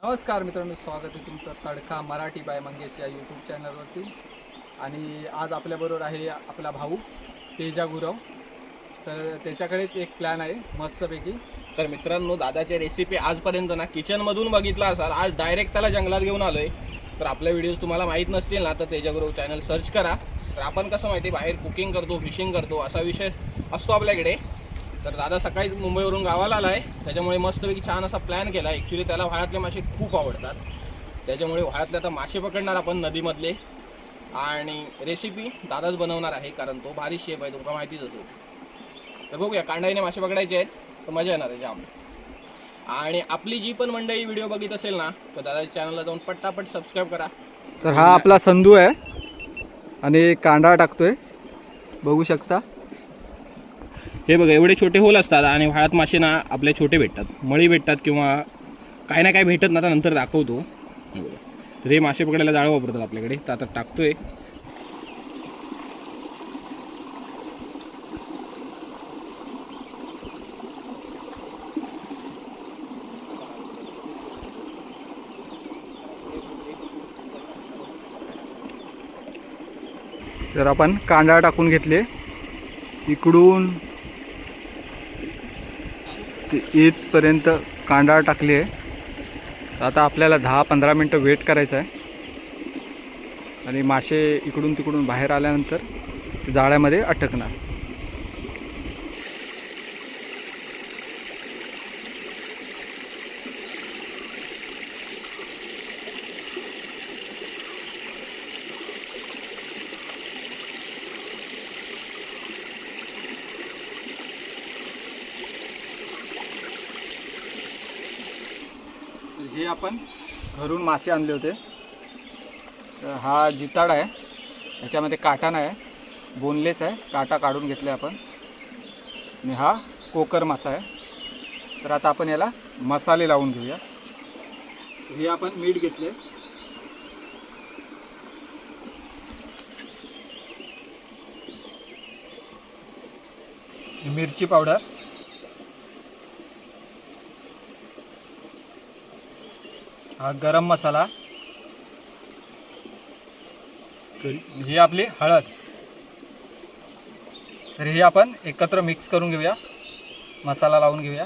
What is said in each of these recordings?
नमस्कार मित्रांनो, स्वागत आहे तुमचं तडका मराठी बाय मंगेश या यूट्यूब चॅनलवरती. आणि आज आपल्याबरोबर आहे आपला भाऊ तेजा गुरव. तर त्याच्याकडेच एक प्लॅन आहे मस्तपैकी. तर मित्रांनो, दादाची रेसिपी आजपर्यंत ना किचनमधून बघितला असाल, आज डायरेक्ट त्याला जंगलात घेऊन आलो आहे. तर आपल्या व्हिडिओज तुम्हाला माहीत नसतील ना तर तेजा गुरव चॅनल सर्च करा. तर आपण कसं माहिती बाहेर कुकिंग करतो, फिशिंग करतो असा विषय असतो आपल्याकडे. तर दादा सकाळी मुंबईवरून गावाला आला आहे, त्याच्यामुळे मस्तपैकी छान असा प्लॅन केला. ॲक्च्युली त्याला व्हाळातले मासे खूप आवडतात, त्याच्यामुळे व्हाळातले आता मासे पकडणार आपण नदीमधले. आणि रेसिपी दादाच बनवणार आहे, कारण तो भारी शेफ आहे, तुम्हाला माहितीच होतो. तर बघूया, कांडाईने मासे पकडायचे आहेत तर मजा येणार आहे जाम. आणि आपली जी पण मंडळी व्हिडिओ बघित असेल ना तर दादाच्या चॅनलला जाऊन पट्टापट सबस्क्राईब करा. तर हा आपला संधू आहे आणि कांदा टाकतोय, बघू शकता. हे बघा, एवढे छोटे होल असतात आणि व्हाळात मासे ना आपले छोटे भेटतात, मळी भेटतात किंवा काय ना काय भेटत ना, आता नंतर दाखवतो. तर हे मासे पकडायला जाळं वापरतात आपल्याकडे. तर आता टाकतोय. तर आपण कांदा टाकून घेतले, इकडून ते इथपर्यंत कांदा टाकले. आता आपल्याला 10-15 मिनटं वेट करायचं आहे आणि मासे इकडून तिकडून बाहेर आल्यानंतर जाळ्यामध्ये अटकणार. हे आपण घरून मासे आणले होते. तर हा जिताड आहे, याच्यामध्ये काटा नाही आहे, बोनलेस आहे, काटा काढून घेतले आपण. आणि हा कोकर मासा आहे. तर आता आपण याला मसाले लावून घेऊया. हे आपण मीठ घेतले, मिरची पावडर, हा गरम मसाला, ही आपली हळद. तर हे आपण एकत्र मिक्स करून घेऊया, मसाला लावून घेऊया.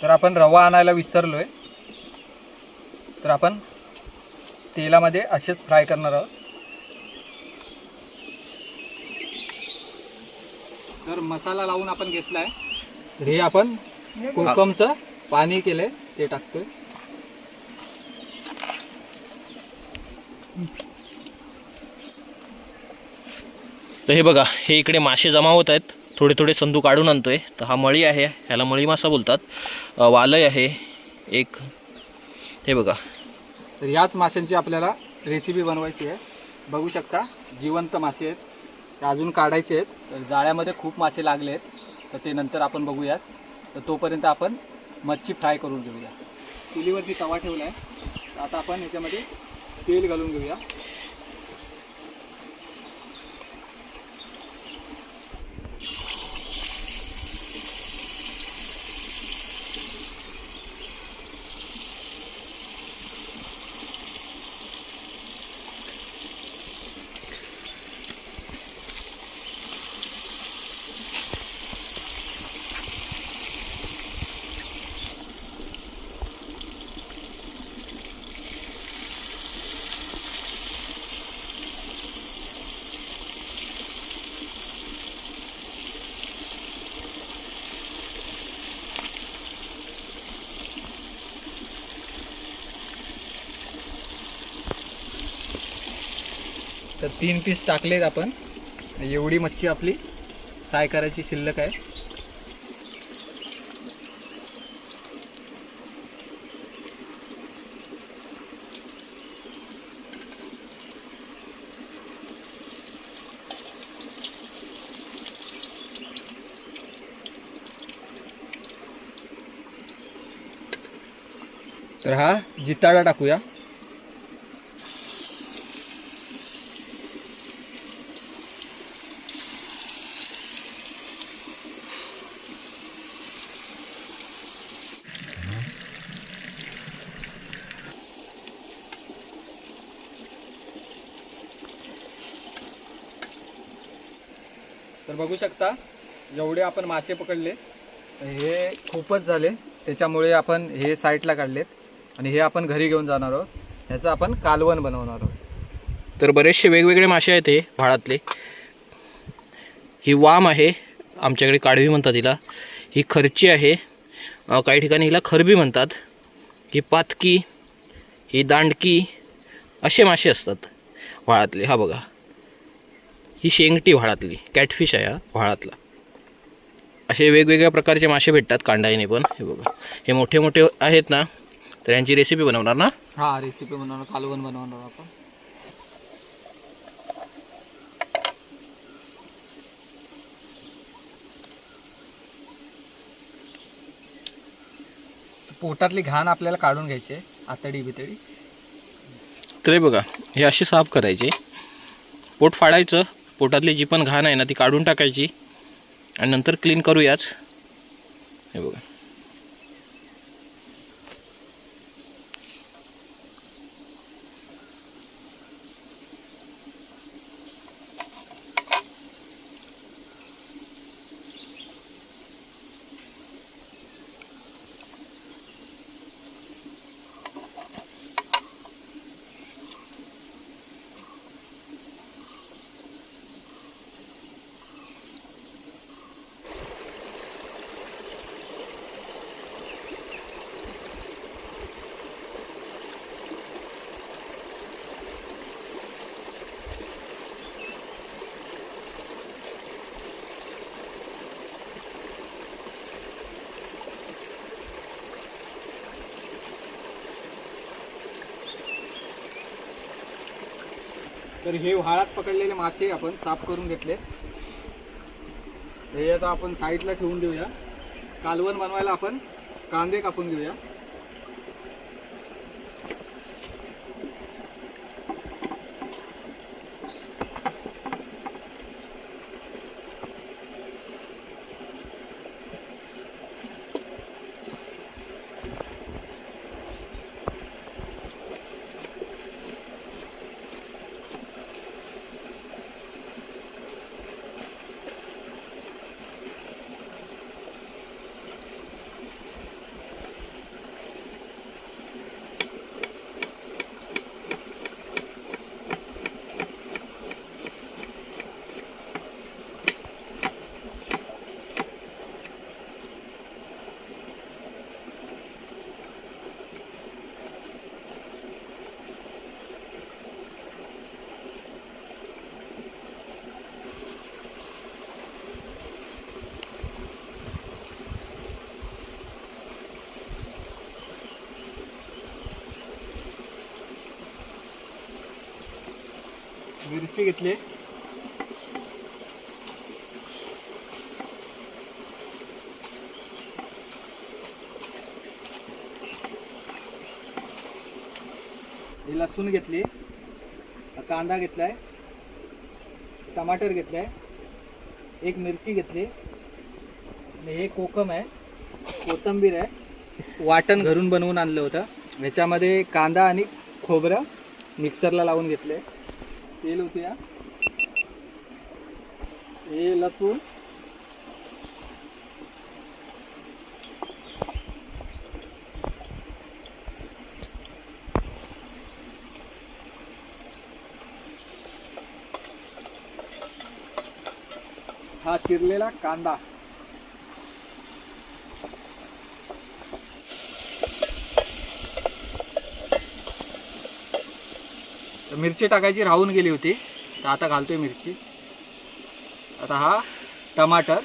तर आपण रवा आणायला विसरलोय, तर आपण तेलामध्ये असेच फ्राय करणार आहोत. तर मसाला लावून आपण घेतला आहे. तर हे आपण कोकमचं पाणी केलंय ते टाकतोय. तर हे बघा, हे इकडे मासे जमा होत आहेत, थोडे थोडे संदू काढून आणतोय. तर हा मळी आहे, ह्याला मळी मासा बोलतात. वालय आहे एक, हे बघा. तर याच माशांची आपल्याला रेसिपी बनवायची आहे. बघू शकता, जिवंत मासे आहेत, ते अजून काढायचे आहेत. तर जाळ्यामध्ये खूप मासे लागले आहेत, तर ते नंतर आपण बघूयाच. तर तोपर्यंत आपण मच्छी फ्राय करून घेऊया. चुलीवरती तवा ठेवला आहे, तर आता आपण ह्याच्यामध्ये तेल घालून घेऊया. तर 3 पीस टाकलेत आपण. एवढी मच्छी आपली फ्राय करायची शिल्लक आहे. तर हा जिताडा टाकूया. बघू शकता जेवढे आपण मासे पकडले हे खूपच झाले, त्याच्यामुळे आपण हे साईडला काढलेत आणि हे आपण घरी घेऊन जाणार आहोत. ह्याचं आपण कालवण बनवणार आहोत. तर बरेचसे वेगवेगळे मासे आहेत हे व्हाळातले. ही वाम आहे, आमच्याकडे काढवी म्हणतात हिला. ही खर्ची आहे, काही ठिकाणी हिला खरबी म्हणतात. ही पातकी, ही दांडकी, असे मासे असतात व्हाळातले. हा बघा, ही शेंगटी व्हाळातली कॅटफिश आहे हा व्हाळातला. असे वेगवेगळ्या प्रकारचे मासे भेटतात कांडाईने पण. हे बघा, हे मोठे मोठे आहेत ना, तर यांची रेसिपी बनवणार ना. हा, रेसिपी बनवणार, कालवण बनवणार आपण. पोटातली घाण आपल्याला काढून घ्यायची आहे, आतडी बितडी. तर हे बघा, हे असे साफ करायचे, पोट फाडायचं, पोटातली जी पण घाण आहे ना ती काढून टाकायची आणि नंतर क्लीन करूयाच. हे बघा, तर हे व्हाळात पकडलेले मासे आपण साफ करून घेतले. हे आता आपण साईडला ठेवून देऊया. कालवण बनवायला आपण कांदे कापून घेऊया. मिरची घेतली, लसूण घेतली, कांदा घेतलाय, टमाटर घेतलाय, एक मिरची घेतली आणि हे कोकम आहे, कोथिंबीर आहे. वाटण घरून बनवून आणलं होतं. ह्याच्यामध्ये कांदा आणि खोबरं मिक्सरला लावून घेतले. तेल होते, हे लसूण, हा चिरलेला कांदा, मिरची टाकायची राहून गेली होती, तर आता घालतोय मिरची. आता हा टमाटर,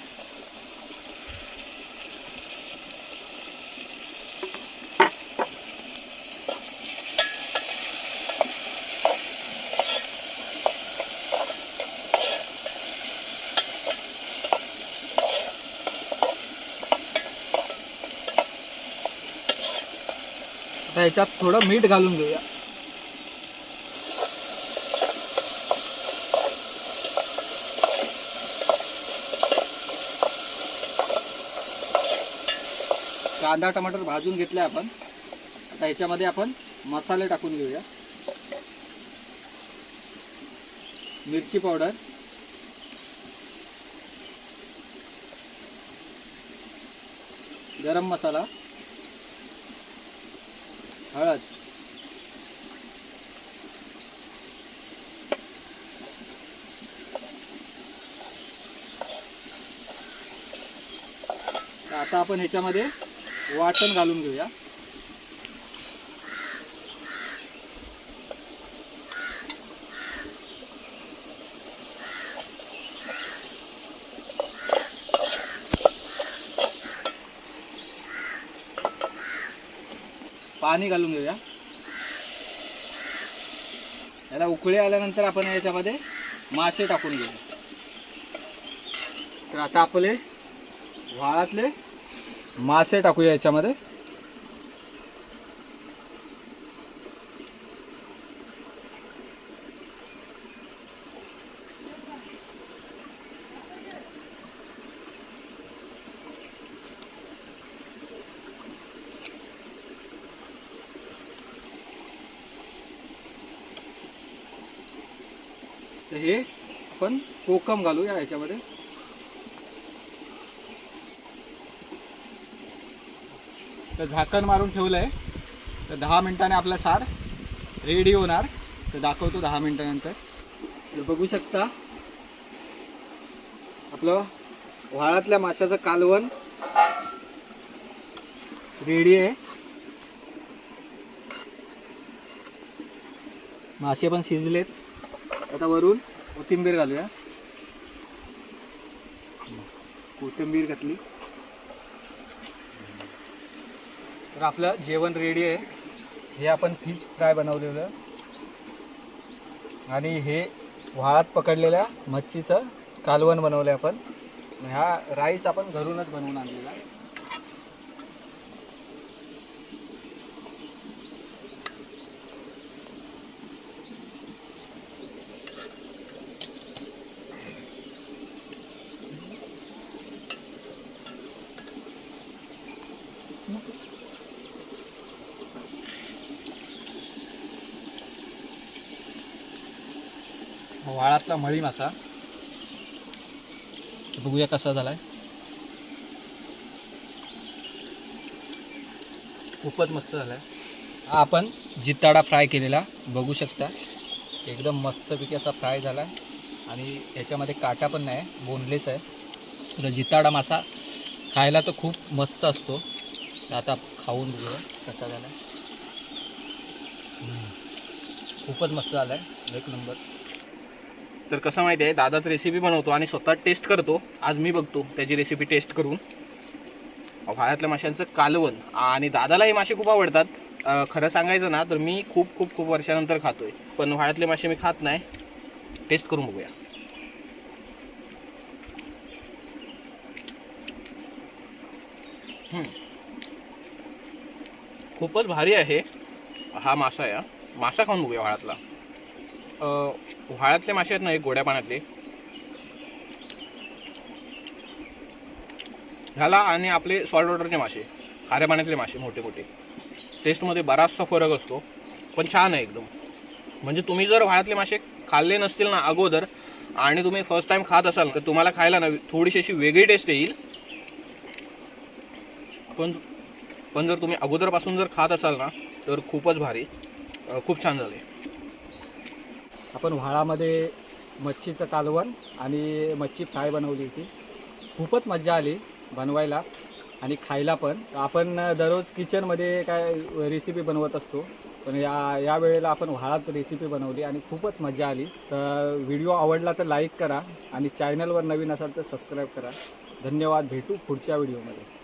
आता ह्याच्यात थोडं मीठ घालून घेऊया. कांदा टमाटर भाजून घेतले आपण. आता ह्याच्यामध्ये आपण मसाले टाकून घेऊया. मिरची पावडर, गरम मसाला, हळद, तर आता आपण ह्याच्यामध्ये वाटण घालून घेऊया. पाणी घालून घेऊया. याला उकळी आल्यानंतर आपण याच्यामध्ये मासे टाकून घेऊया. तर आता आपले व्हाळातले मासे टाकूया याच्यामध्ये. तर हे आपण कोकम घालूया याच्यामध्ये. तर झाकण मारून ठेवलंय. तर 10 मिनिटांनी आपला सार रेडी होणार. तर दाखवतो 10 मिनिटानंतर. तर बघू शकता आपलं व्हाळातल्या माशाचं कालवण रेडी आहे. मासे पण शिजलेत. आता वरून कोथिंबीर घालूया. कोथिंबीर घातली तर आपलं जेवण रेडी आहे. हे आपण फिश फ्राय बनवलेलं आणि हे व्हाळात पकडलेल्या मच्छीचं कालवण बनवलं आपण. हा राईस आपण घरूनच बनवून आणलेला. व्हाळातला मळी मासा बघूया कसा झालाय. खूपच मस्त झालाय. हा आपण जिताडा फ्राय केलेला बघू शकता. एकदम मस्तपैकी असा फ्राय झाला आणि याच्यामध्ये काटा पण नाही, बोनलेस आहे. तर जिताडा मासा खायला तर खूप मस्त असतो. आता खाऊन बघूया कसा झाला. खूपच मस्त झालाय, एक नंबर. तर कसं माहिती आहे, दादाच रेसिपी बनवतो आणि स्वतः टेस्ट करतो. आज मी बघतो त्याची रेसिपी टेस्ट करून. व्हाळातल्या माशांचं कालवण आणि दादाला हे मासे खूप आवडतात. खरं सांगायचं ना तर मी खूप खूप खूप वर्षानंतर खातोय, पण व्हाळातले मासे मी खात नाही. टेस्ट करून बघूया. खूपच भारी आहे हा मासा. या मासा खाऊन बघूया व्हाळातला. व्हाळातले मासे आहेत ना, एक गोड्या पाण्यातले, ह्याला आणि आपले सॉल्ट वॉटरचे मासे, खाऱ्या पाण्यातले मासे मोठे मोठे, टेस्टमध्ये बराचसा फरक असतो. पण छान आहे एकदम. म्हणजे तुम्ही जर व्हाळातले मासे खाल्ले नसतील ना अगोदर आणि तुम्ही फर्स्ट टाइम खात असाल तर तुम्हाला खायला ना थोडीशी अशी वेगळी टेस्ट येईल. पण जर तुम्ही अगोदरपासून जर खात असाल ना तर खूपच भारी, खूप छान झाले. आपण व्हाळामध्ये मच्छीचं कालवण आणि मच्छी फ्राय बनवली होती. खूपच मजा आली बनवायला आणि खायला पण. आपण दररोज किचनमध्ये काय रेसिपी बनवत असतो, पण या वेळेला आपण व्हाळात रेसिपी बनवली आणि खूपच मजा आली. तर व्हिडिओ आवडला तर लाईक करा आणि चॅनलवर नवीन असाल तर सबस्क्राईब करा. धन्यवाद. भेटू पुढच्या व्हिडिओमध्ये.